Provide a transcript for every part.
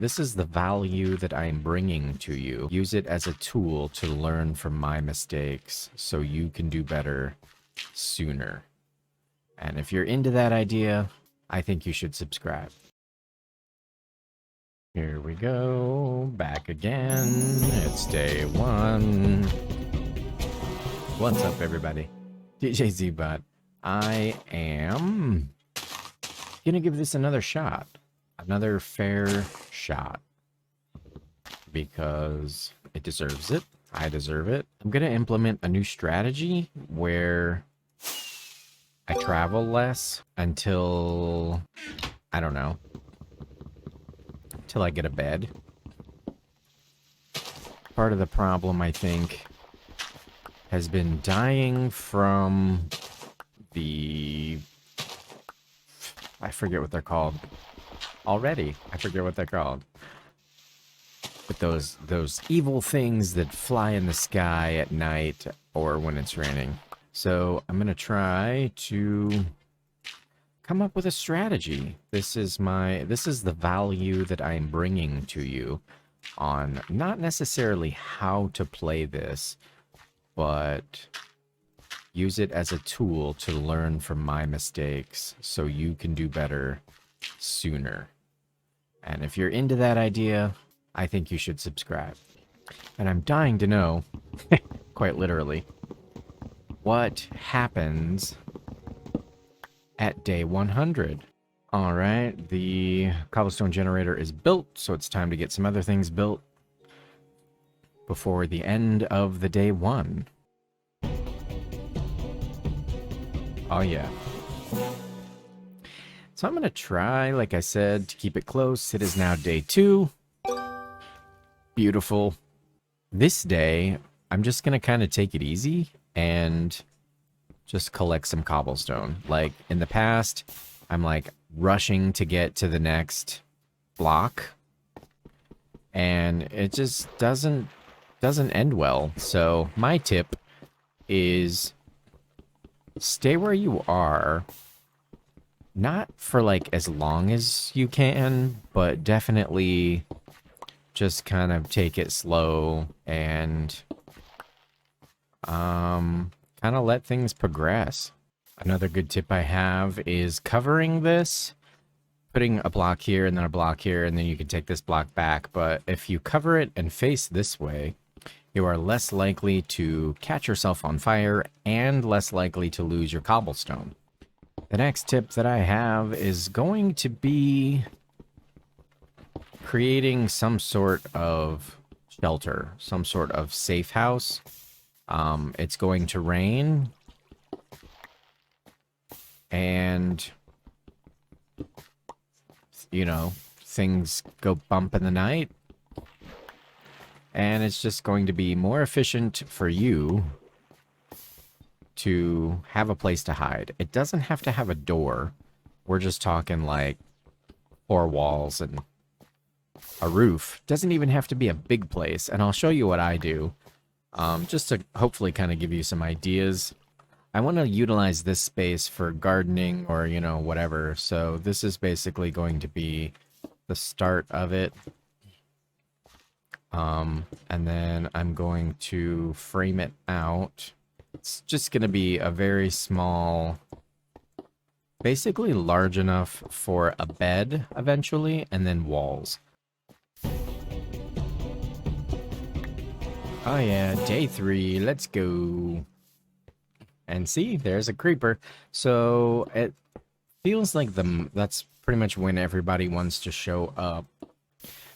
This is the value that I am bringing to you. Use it as a tool to learn from my mistakes so you can do better sooner. And if you're into that idea, I think you should subscribe. Here we go. Back again. It's day one. What's up, everybody? DJ Z-Bot. I am gonna give this another shot. Another fair shot. Because it deserves it. I deserve it. I'm gonna implement a new strategy where I travel less until, I don't know, till I get a bed. Part of the problem, I think, has been dying from the... I forget what they're called. Already, I forget what they're called. But those evil things that fly in the sky at night or when it's raining. So I'm gonna try to come up with a strategy. This is the value that I'm bringing to you on not necessarily how to play this, but use it as a tool to learn from my mistakes so you can do better sooner. And if you're into that idea, I think you should subscribe. And I'm dying to know, quite literally, what happens at day 100. All right, the cobblestone generator is built, so it's time to get some other things built before the end of the day one. Oh yeah. So I'm gonna try, like I said, to keep it close. It is now day 2. Beautiful. This day, I'm just gonna kind of take it easy and just collect some cobblestone. Like in the past, I'm like rushing to get to the next block, and it just doesn't end well. So my tip is stay where you are. Not for like as long as you can, but definitely just kind of take it slow and kind of let things progress. Another good tip I have is covering this, putting a block here and then a block here, and then you can take this block back. But if you cover it and face this way, you are less likely to catch yourself on fire and less likely to lose your cobblestone. The next tip that I have is going to be creating some sort of shelter, some sort of safe house. It's going to rain, and, you know, things go bump in the night, and it's just going to be more efficient for you to have a place to hide. It doesn't have to have a door. We're just talking like 4 walls and a roof. Doesn't even have to be a big place, and I'll show you what I do, just to hopefully kind of give you some ideas. I want to utilize this space for gardening or, you know, whatever. So this is basically going to be the start of it. And then I'm going to frame it out. It's just going to be a very small, basically large enough for a bed eventually, and then walls. Oh yeah, day 3, let's go. And see, there's a creeper. So it feels like that's pretty much when everybody wants to show up.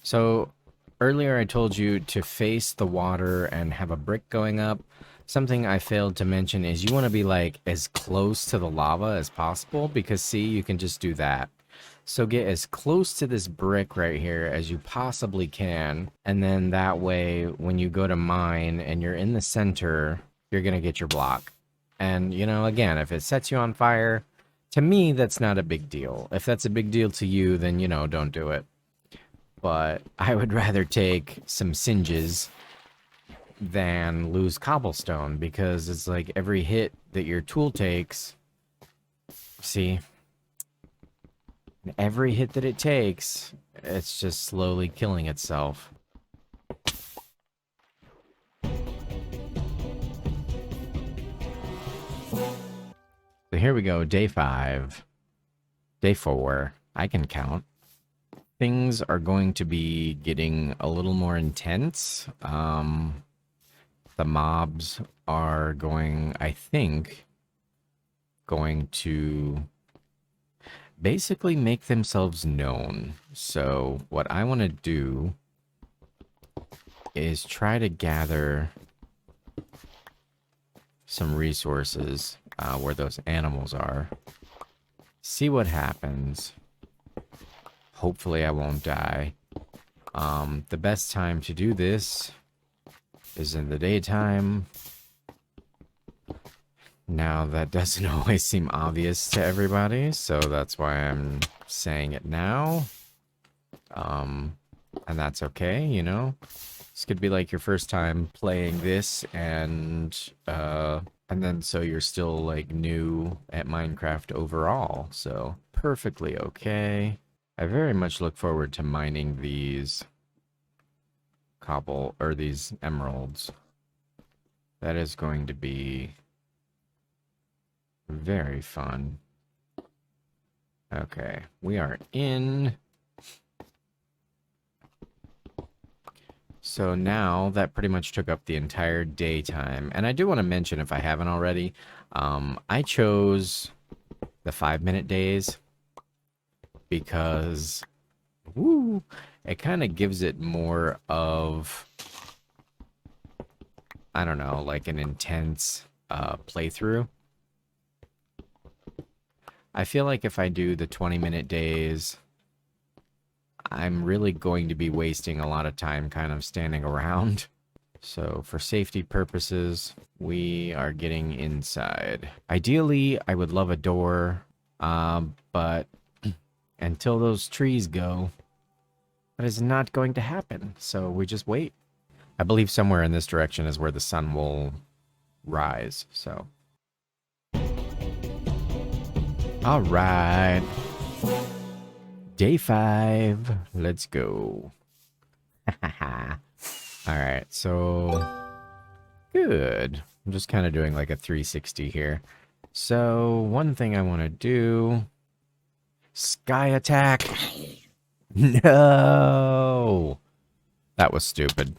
So earlier I told you to face the water and have a brick going up. Something I failed to mention is you want to be like as close to the lava as possible, because see, you can just do that. So get as close to this brick right here as you possibly can, and then that way when you go to mine and you're in the center, you're gonna get your block. And, you know, again, if it sets you on fire, to me, that's not a big deal. If that's a big deal to you, then, you know, don't do it. But I would rather take some singes than lose cobblestone, because it's like every hit that your tool takes, see, And every hit that it takes, it's just slowly killing itself. So here we go, day 5. Day 4. I can count. Things are going to be getting a little more intense. The mobs are going, I think, going to basically make themselves known. So what I want to do is try to gather some resources where those animals are. See what happens. Hopefully I won't die. The best time to do this is in the daytime. Now, that doesn't always seem obvious to everybody, so that's why I'm saying it now. And that's okay, you know? This could be like your first time playing this, and then so you're still like new at Minecraft overall, so perfectly okay. I very much look forward to mining these these emeralds. That is going to be very fun. Okay, we are in. So now that pretty much took up the entire daytime. And I do want to mention, if I haven't already, I chose the 5-minute days because, woo, it kind of gives it more of, I don't know, like an intense playthrough. I feel like if I do the 20-minute days, I'm really going to be wasting a lot of time kind of standing around. So for safety purposes, we are getting inside. Ideally, I would love a door, but until those trees go, that is not going to happen. So we just wait. I believe somewhere in this direction is where the sun will rise, so. All right. Day 5. Let's go. Alright, so good. I'm just kind of doing like a 360 here. So one thing I want to do. Sky attack. No. That was stupid.